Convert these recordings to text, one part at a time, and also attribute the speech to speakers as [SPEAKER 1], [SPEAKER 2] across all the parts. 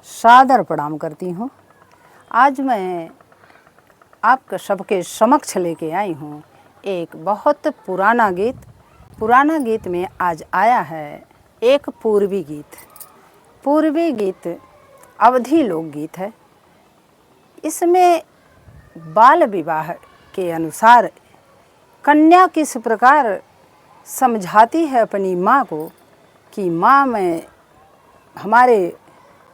[SPEAKER 1] सादर प्रणाम करती हूँ। आज मैं आपके सबके समक्ष लेके आई हूँ एक बहुत पुराना गीत। पुराना गीत में आज आया है एक पूर्वी गीत। पूर्वी गीत अवधी लोकगीत है। इसमें बाल विवाह के अनुसार कन्या किस प्रकार समझाती है अपनी माँ को कि माँ, मैं हमारे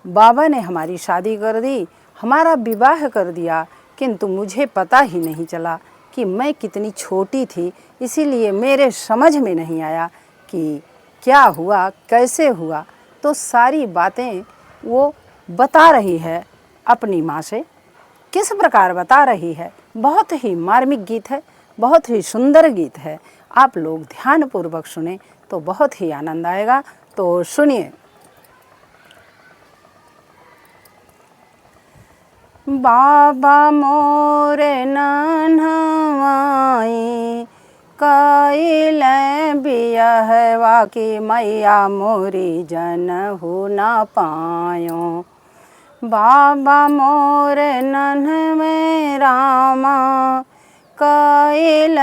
[SPEAKER 1] बाबा ने हमारी शादी कर दी, हमारा विवाह कर दिया, किंतु मुझे पता ही नहीं चला कि मैं कितनी छोटी थी, इसीलिए मेरे समझ में नहीं आया कि क्या हुआ, कैसे हुआ। तो सारी बातें वो बता रही है अपनी माँ से। किस प्रकार बता रही है, बहुत ही मार्मिक गीत है, बहुत ही सुंदर गीत है। आप लोग ध्यानपूर्वक सुने तो बहुत ही आनंद आएगा। तो सुनिए। बाबा मोरे नन्हवाई कइल बियहवा की मैया मोरी जनहु न पायो। बाबा मोरे नन्हवे रामा कइल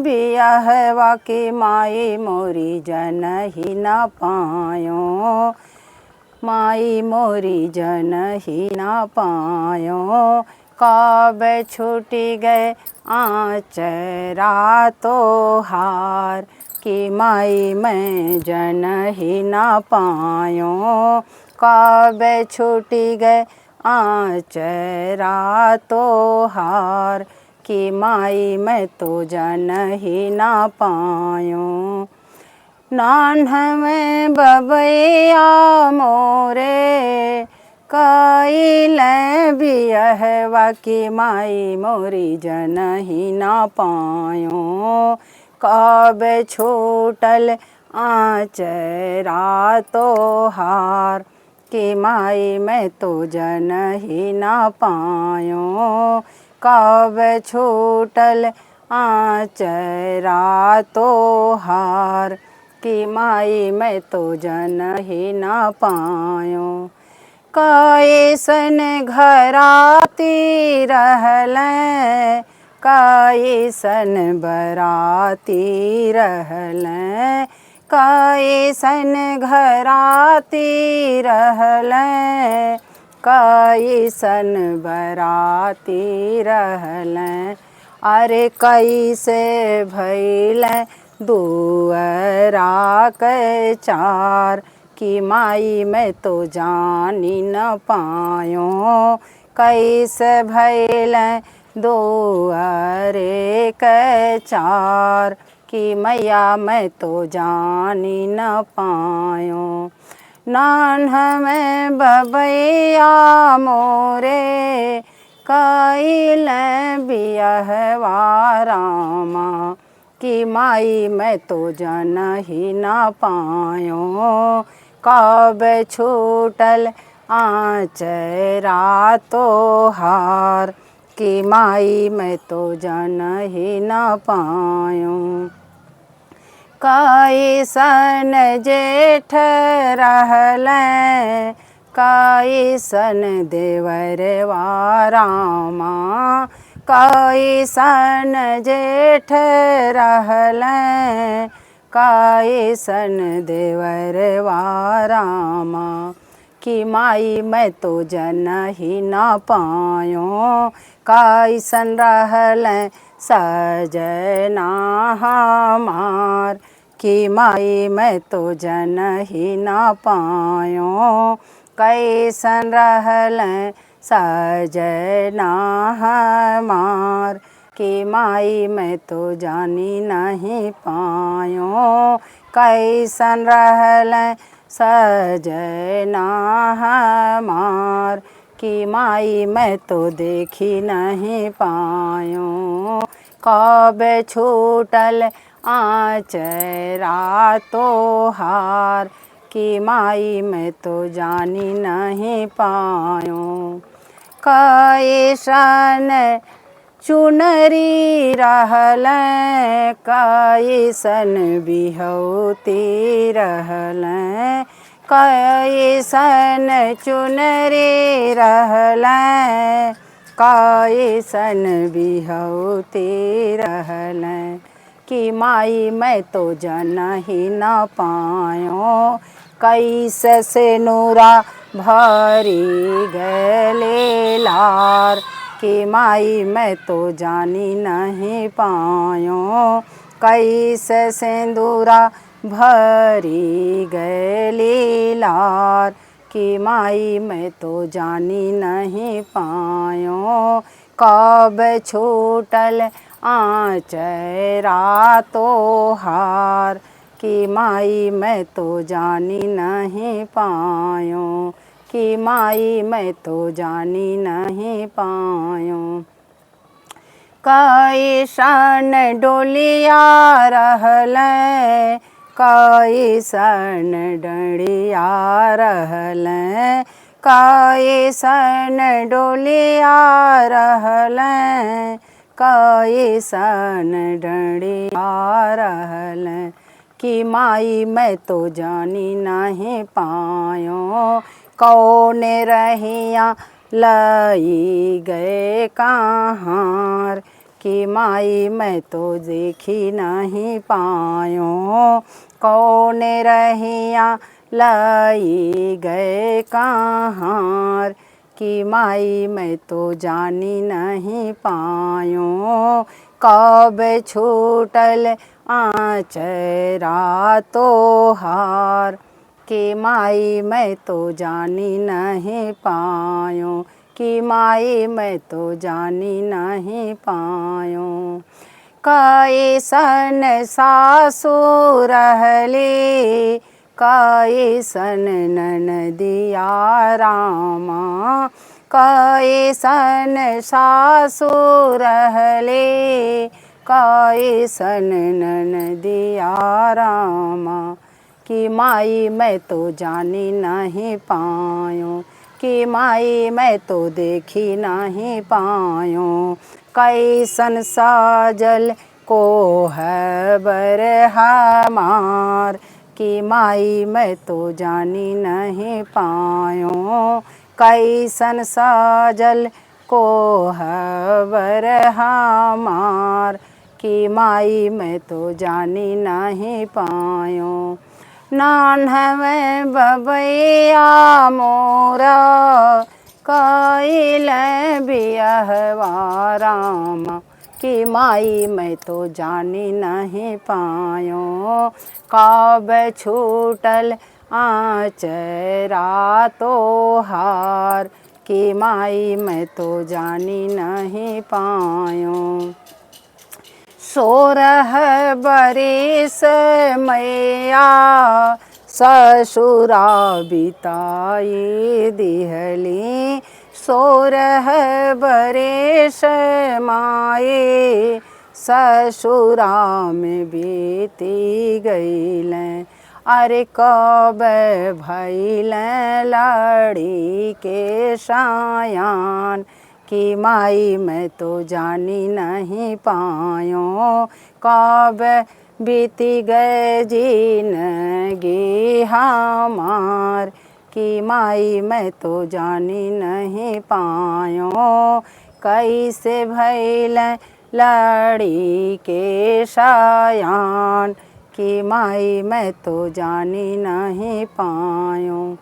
[SPEAKER 1] बियहवा की माई मोरी जनहि न पायो। माई मोरी जनहि न पायो। कब छूटी गए आचरा तोहार कि माई मैं जनहि न पायो। कब छूटी गए आचरा तोहार कि माई मैं तो जनहि न पायो। नान्हवे बबैया मोरे कइल बियहवा की माई मोरी जनहि न पायो। कब छूटल आचरा तोहार कि माई मैं तो जनहि न पायो। कब छूटल आचरा तोहार कि माई मैं तो जनहि न पायो। कैसन घराती रहलें, कैसन बराती रहलें, कैसन घराती रहलें, कैसन बराती रहलें। अरे कैसे भइलें दुअरा के चार कि माई मैं तो जानी न पायो। कैसे भइलें दुअरे के चार कि मैया मैं तो जानी न पायो। नान्हवे बबैया मोरे कइल बियहवा रामा कि माई मैं तो जनहि न पायो। कब छूटल आचरा तोहार कि माई मैं तो जनहि न पायो। कैसन जेठ रहलें, कैसन देवरवा रामा, कैसन जेठ रहलें, कैसन देवरवा रामा कि माई मैं तो जनहि न पायो। कैसन रहलें सजना हमार कि माई मैं तो जनहि न पायो। कैसन रहलें सजना हमार कि माई मैं तो जानी नहीं पायो। कैसन रहलें सजना हमार कि माई मैं तो देखी नहीं पायो। कब छूटल आचरा तोहार कि माई मैं तो जानी नहीं पायो। कैसन चुनरी रहलें, कैसन बिहौती रहलें, कैसन चुनरी रहलें, कैसन बिहौती रहलें, कि माई मैं तो जनहि न पायो, कैसे से नूरा भरी गले लार, कि माई मैं तो जानी नहीं पायो, कैसे सिंदूरा भरी गली लार, कि माई मैं तो जानी नहीं पायो, कब छूटल आचरा तोहार, कि माई मैं तो जानी नहीं पायो, कि माई मैं तो जानी नहीं पायो। कैसन डोलिया रहलें, कैसन डंडिया रहलें, कैसन डोलिया रहलें, कैसन डंडिया रहलें, कि माई मैं तो जानी नहीं पायो, कौन रहिया लाई गए कहाँ, कि माई मैं तो देखी नहीं पायो, कौन रहिया लाई गए कहाँ, कि माई मैं तो जानी नहीं पायो, कब छूटल आचरा तोहार, कि माई मैं तो जानी नहीं पायो, कि माई मैं तो जानी नहीं पायो। कैसन सासु रहली, कैसन ननदिया रामा, कैसन सासु रहली, कैसन ननदिया रामा, कि माई मैं तो जानी नहीं पायो, कि माई मैं तो देखी नहीं पायो, कैसन साजल को है बर हमार, कि माई मैं तो जानी नहीं पायो, कैसन साजल को है बर हमार, कि माई मैं तो जानी नहीं पायो। नान्हवे बबैया मोरा, कैल बियहवा रामा, कि माई मैं तो जानी नहीं पायो, कब छूटल आचरा तोहार, कि माई मैं तो जानी नहीं पायो। 16 बरिस मैया ससुरा बिताई दिहली, 16 बरिस माए ससुरा में बीती गईलें, अरे कब भइलें लड़ी के सायान, कि माई मैं तो जानी नहीं पायो, कब बीती गए जिंदगी हमार, कि माई मैं तो जानी नहीं पायो, कैसे भइलें लड़ी के सायान, कि माई मैं तो जानी नहीं पायो।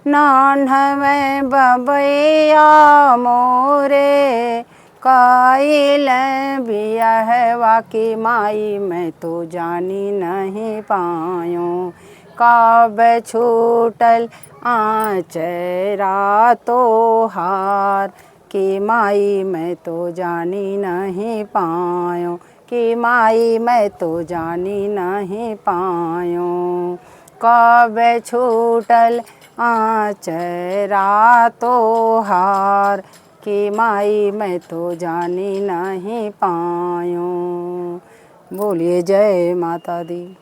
[SPEAKER 1] नान्हवे बबैया मोरे कैल बियहवा, कि माई मैं तो जानी नहीं पायो, कब छूटल आचरा तोहार, कि माई मैं तो जानी नहीं पायो, कि माई मैं तो जानी नहीं पायो, कब छूटल आचरा तोहार, कि माई मैं तो जानी नहीं पायो। बोलिए जय माता दी।